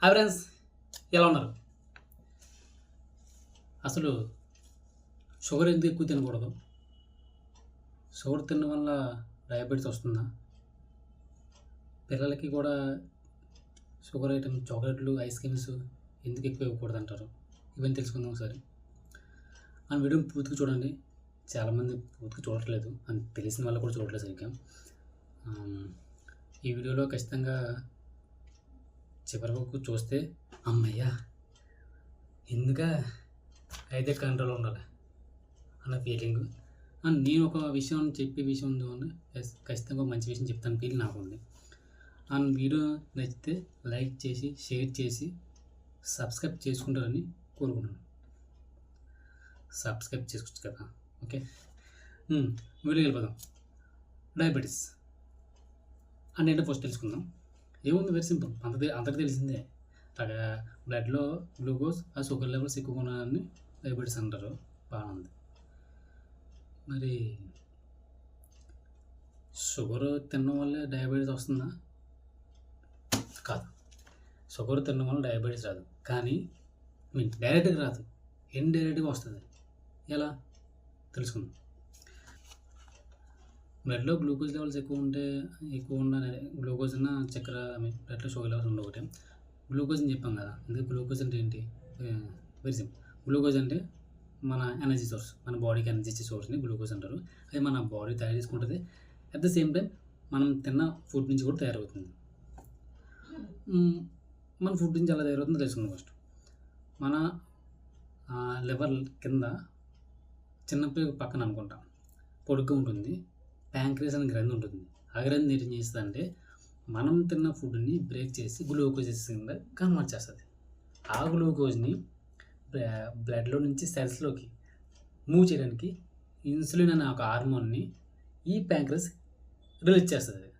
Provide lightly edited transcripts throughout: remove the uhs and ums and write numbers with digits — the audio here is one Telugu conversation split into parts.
హాయ్ ఫ్రెండ్స్, ఎలా ఉన్నారు? అసలు షుగర్ ఎందుకు ఎక్కువ తినకూడదు? షుగర్ తినడం వల్ల డయాబెటీస్ వస్తుందా? పిల్లలకి కూడా షుగర్ ఐటమ్ చాక్లెట్లు, ఐస్ క్రీమ్స్ ఎందుకు ఎక్కువ ఇవ్వకూడదు అంటారు? ఇవన్నీ తెలుసుకుందాం ఒకసారి. ఆ వీడియోని పూర్తిగా చూడండి. చాలామంది పూర్తిగా చూడట్లేదు, అని తెలిసిన వాళ్ళు కూడా చూడట్లేదు సరిగ్గా. ఈ వీడియోలో ఖచ్చితంగా చివరి వరకు చూస్తే అమ్మయ్యా ఎందుక అయితే కంట్రోల్ ఉండాలి అన్న ఫీలింగ్. అండ్ నేను ఒక విషయం చెప్పే విషయం ఉంది, ఖచ్చితంగా మంచి విషయం చెప్తాను ఫీలింగ్ నాకు ఉంది. అండ్ వీడియో నచ్చితే లైక్ చేసి షేర్ చేసి సబ్స్క్రైబ్ చేసుకుంటారని కోరుకున్నాను. సబ్స్క్రైబ్ చేసుకోవచ్చు కదా. ఓకే, వీడియో వెళ్ళిపోదాం. డయాబెటీస్ అంటే ఏంటో ఫస్ట్ తెలుసుకుందాం. ఏముంది, వెరీ సింపుల్, అందరికి తెలిసిందే. బ్లడ్లో గ్లూకోజ్ ఆ షుగర్ లెవెల్స్ ఎక్కువగా ఉన్నాయని డయాబెటీస్ అంటారు. బాగుంది. మరి షుగర్ తినడం వల్లే డయాబెటీస్ వస్తుందా? కాదు, షుగర్ తినడం వల్ల డయాబెటీస్ రాదు. కానీ డైరెక్ట్గా రాదు, ఇండైరెక్ట్గా వస్తుంది. ఎలా తెలుసుకుందాం. బ్లడ్లో గ్లూకోజ్ లెవెల్స్ ఎక్కువ ఉన్న గ్లూకోజ్ ఉన్న చక్కెర బ్లడ్లో షుగర్ లెవెల్స్ ఉండవు. ఒకటి గ్లూకోజ్ అని చెప్పాం కదా. ఎందుకు గ్లూకోజ్ అంటే ఏంటి? Very simple. గ్లూకోజ్ అంటే మన ఎనర్జీ సోర్స్, మన బాడీకి ఎనర్జీ ఇచ్చే సోర్స్ని గ్లూకోజ్ అంటారు. అది మన బాడీ తయారు చేసుకుంటుంది. అట్ ద సేమ్ టైం మనం తిన్న ఫుడ్ నుంచి కూడా తయారవుతుంది. మన ఫుడ్ నుంచి ఎలా తయారవుతుందో తెలుసుకుందాం ఫస్ట్. మన లివర్ కింద చిన్నప్పుడు పక్కన అనుకుంటాం పొడుగ్గా ఉంటుంది, ప్యాంక్రియాస్ అనే గ్రంథి ఉంటుంది. ఆ గ్రంథి ఏం చేస్తుందంటే మనం తిన్న ఫుడ్ని బ్రేక్ చేసి గ్లూకోజెస్ కింద కన్వర్ట్ చేస్తుంది. ఆ గ్లూకోజ్ని బ్లడ్లో నుంచి సెల్స్లోకి మూవ్ చేయడానికి ఇన్సులిన్ అనే ఒక హార్మోన్ని ఈ ప్యాంక్రియాస్ రిలీజ్ చేస్తుంది.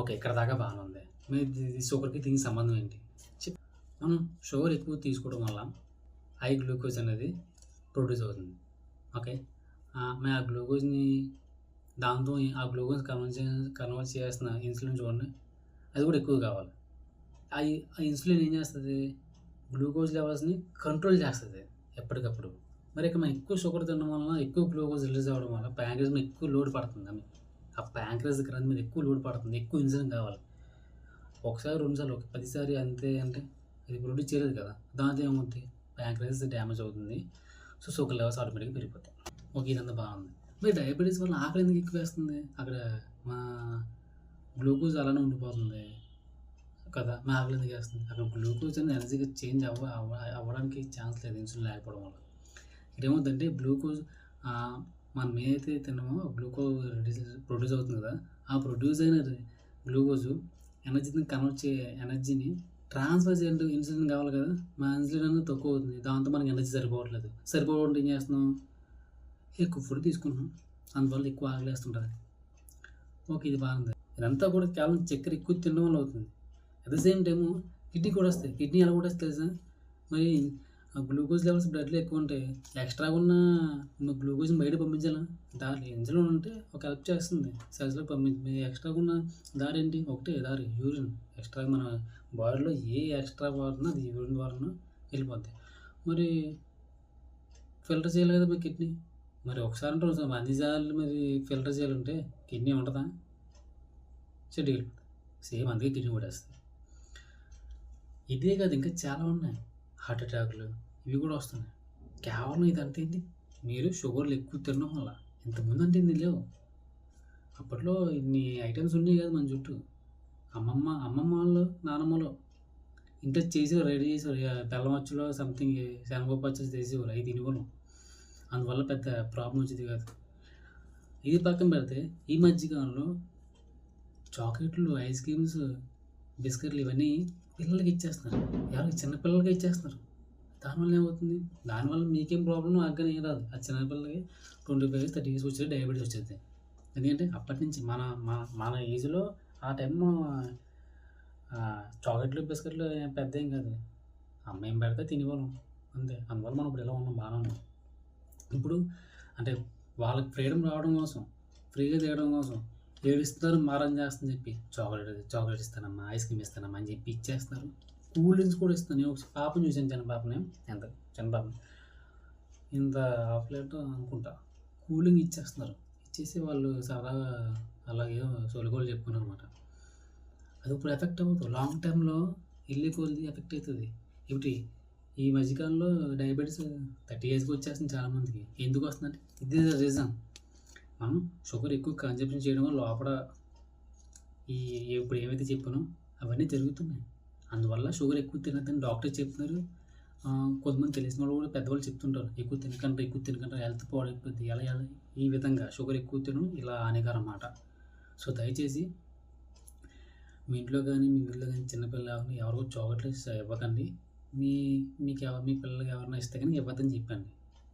ఓకే, ఇక్కడ దాకా బాగానే ఉంది. మీరు షుగర్కి దీనికి సంబంధం ఏంటి? మనం షుగర్ ఎక్కువ తీసుకోవడం వల్ల హై గ్లూకోజ్ అనేది ప్రొడ్యూస్ అవుతుంది. ఓకే, మేము ఆ గ్లూకోజ్ని దాంతో ఆ గ్లూకోజ్ కన్వర్ట్ చేసిన ఇన్సులిన్ చూడండి, అది కూడా ఎక్కువ కావాలి. ఆ ఇన్సులిన్ ఏం చేస్తుంది? గ్లూకోజ్ లెవెల్స్ని కంట్రోల్ చేస్తుంది ఎప్పటికప్పుడు. మరి ఇక మనం ఎక్కువ షుగర్ తినడం వలన ఎక్కువ గ్లూకోజ్ రిలీజ్ అవ్వడం వల్ల ప్యాంక్రియాస్ మీద ఎక్కువ లోడ్ పడుతుంది. ఆ ప్యాంక్రియాస్ గ్రంథి మీద ఎక్కువ లోడ్ పడుతుంది, ఎక్కువ ఇన్సులిన్ కావాలి. ఒకసారి 2 సార్లు 10 సారి అంతే అంటే అది ప్రొడ్యూస్ చేయలేదు కదా. దాంతో ఏమవుతుంది? ప్యాంక్రియాస్ డ్యామేజ్ అవుతుంది. సో షుగర్ లెవెల్స్ ఆటోమేటిక్గా పెరిగిపోతాయి. ఓకే, ఇదంతా బాగుంది. మరి డయాబెటీస్ వల్ల ఆకలి ఎందుకు ఎక్కువ వేస్తుంది? అక్కడ మా గ్లూకోజ్ అలానే ఉండిపోతుంది కదా, మా ఆకలి ఎందుకు వేస్తుంది? అక్కడ గ్లూకోజ్ అనేది ఎనర్జీగా చేంజ్ అవ్వడానికి ఛాన్స్ లేదు ఇన్సులిన్ లేకపోవడం వల్ల. ఇదేమవుతుందంటే గ్లూకోజ్ మనం ఏదైతే తిన్నామో గ్లూకోజ్ ప్రొడ్యూస్ అవుతుంది కదా, ఆ ప్రొడ్యూస్ అయిన గ్లూకోజ్ ఎనర్జీని ఎనర్జీని ట్రాన్స్ఫర్ చేయాలంటే ఇన్సులిన్ కావాలి కదా. మా ఇన్సులిన్ అనేది తక్కువ అవుతుంది, దాంతో మనకి ఎనర్జీ సరిపోవడం ఏం చేస్తున్నాం? ఎక్కువ ఫుడ్ తీసుకుంటున్నాం, అందువల్ల ఎక్కువ ఆకలేస్తుంటుంది. ఓకే, ఇది బాగుంది. ఇదంతా కూడా కేవలం చక్కెర ఎక్కువ తినడం వల్ల అవుతుంది. At the same time kidney కూడా వస్తాయి. కిడ్నీ ఎలా కూడా వస్తాయి తెలుసా? మరి గ్లూకోజ్ లెవెల్స్ బ్లడ్లో ఎక్కువ ఉంటాయి, ఎక్స్ట్రాగా ఉన్న గ్లూకోజ్ని బయట పంపించాలా? దారి ఇన్సులిన్ ఉంటే ఒక హెల్ప్ చేస్తుంది సెల్స్లో పంపించి. ఎక్స్ట్రాగా ఉన్న దారి ఏంటి? ఒకటే దారి, యూరిన్. ఎక్స్ట్రాగా మన బాడీలో ఏ ఎక్స్ట్రా వాడినా అది యూరిన్ ద్వారా వెళ్ళిపోద్ది. మరి ఫిల్టర్ చేయాలి కదా మరి కిడ్నీ. మరి ఒకసారి అంటే అన్ని సార్లు మరి ఫిల్టర్ చేయాలంటే కిడ్నీ ఉంటుందా? చెడ్డు వెళ్ళిపోతుంది. సేమ్ అందుకే కిడ్నీ పడేస్తుంది. ఇదే కాదు, ఇంకా చాలా ఉన్నాయి. హార్ట్ అటాక్లు ఇవి కూడా వస్తున్నాయి. కేవలం ఇదంతా ఏంటి? మీరు షుగర్లు ఎక్కువ తినడం వల్ల. ఇంతకుముందు అంటే ఇన్ని లేవు. అప్పట్లో ఇన్ని ఐటమ్స్ ఉన్నాయి కదా మన చుట్టూ. అమ్మమ్మ వాళ్ళు, నానమ్మలో ఇంట్లో చేసేవారు, రెడీ చేసేవారు. బెల్లం అచ్చులో సంథింగ్ శనగపప్పు అచ్చులు చేసేవారు, అవి తినేవాళ్ళం. అందువల్ల పెద్ద ప్రాబ్లం వచ్చేది కాదు. ఇది పక్కన పెడితే ఈ మధ్యకాలంలో చాక్లెట్లు, ఐస్ క్రీమ్స్, బిస్కెట్లు ఇవన్నీ పిల్లలకి ఇచ్చేస్తున్నారు. ఎవరికి? చిన్నపిల్లలకి ఇచ్చేస్తున్నారు. దానివల్ల ఏమవుతుంది? దానివల్ల మీకేం ప్రాబ్లం ఆగ్గానే ఏం రాదు. ఆ చిన్నపిల్లలకి 25 years 30 years వచ్చేది డయాబెటీస్ వచ్చేది. ఎందుకంటే అప్పటి నుంచి మన ఏజ్లో ఆ టైంలో చాక్లెట్లు, బిస్కెట్లు పెద్ద ఏం కాదు. అమ్మ ఏం పెడితే తినేవాళ్ళం అంతే. అందువల్ల మనం ఇప్పుడు ఎలా ఉన్నాం, బాగానే ఉన్నాం. ఇప్పుడు అంటే వాళ్ళకి ఫ్రీడమ్ రావడం కోసం, ఫ్రీగా తీయడం కోసం ఏడుస్తున్నారు, మారం చేస్తుందని చెప్పి చాక్లెట్ ఇస్తానమ్మా, ఐస్ క్రీమ్ ఇస్తానమ్మా అని చెప్పి ఇచ్చేస్తున్నారు. కూల్ డ్రింక్స్ కూడా ఇస్తాను. నేను ఒక పాపని చూసాను, చిన్న పాపని, ఎంత చిన్న పాపని, ఇంత హాఫ్ లీటర్ అనుకుంటా కూల్ డ్రింక్ ఇచ్చేస్తున్నారు. ఇచ్చేసి వాళ్ళు సరదాగా అలాగే సొలుగోలు చెప్పుకున్నారు అనమాట. అది ఇప్పుడు ఎఫెక్ట్ అవుతుంది లాంగ్ టైంలో, వెళ్ళి కొద్ది ఎఫెక్ట్ అవుతుంది. ఇప్పుడు ఈ మధ్యకాలంలో డయాబెటీస్ 30 ఏజ్కి వచ్చేస్తుంది చాలామందికి. ఎందుకు వస్తుందంటే ఇది రీజన్. మనం షుగర్ ఎక్కువ కన్జంప్షన్ చేయడం వల్ల లోపల ఈ ఇప్పుడు ఏవైతే చెప్పానో అవన్నీ జరుగుతున్నాయి. అందువల్ల షుగర్ ఎక్కువ తినద్దని డాక్టర్ చెప్తున్నారు. కొంతమంది తెలిసిన వాళ్ళు కూడా పెద్దవాళ్ళు చెప్తుంటారు, ఎక్కువ తినకంటే హెల్త్ పాడైపోద్ది. ఎలా ఈ విధంగా షుగర్ ఎక్కువ తినడం ఇలా హానికరం అన్నమాట. సో దయచేసి మీ ఇంట్లో కానీ మీ వీళ్ళు కానీ చిన్నపిల్లలు ఎవరికో చాక్లెట్స్ ఇవ్వకండి. మీ పిల్లలకి ఎవరైనా ఇస్తే కానీ ఇవ్వద్దని చెప్పండి.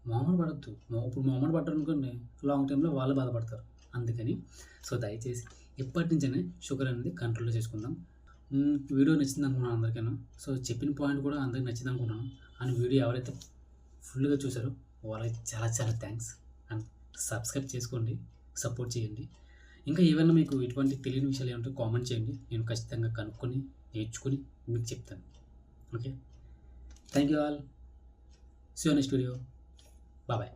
మొహమాట పడద్దు. ఇప్పుడు మొహమాట పడ్డారు అనుకోండి, లాంగ్ టైంలో వాళ్ళు బాధపడతారు. అందుకని సో దయచేసి ఇప్పటి నుంచే షుగర్ అనేది కంట్రోల్లో చేసుకుందాం. వీడియో నచ్చింది అనుకున్నాను అందరికీ. సో చెప్పిన పాయింట్ కూడా అందరికి నచ్చింది అనుకున్నాను. అండ్ వీడియో ఎవరైతే ఫుల్గా చూసారో వాళ్ళకి చాలా చాలా థ్యాంక్స్. అండ్ సబ్స్క్రైబ్ చేసుకోండి, సపోర్ట్ చేయండి. ఇంకా ఏమైనా మీకు ఇటువంటి తెలియని విషయాలు ఏమంటే కామెంట్ చేయండి. నేను ఖచ్చితంగా కనుక్కొని నేర్చుకొని మీకు చెప్తాను. Okay, thank you all. See you next video. Bye.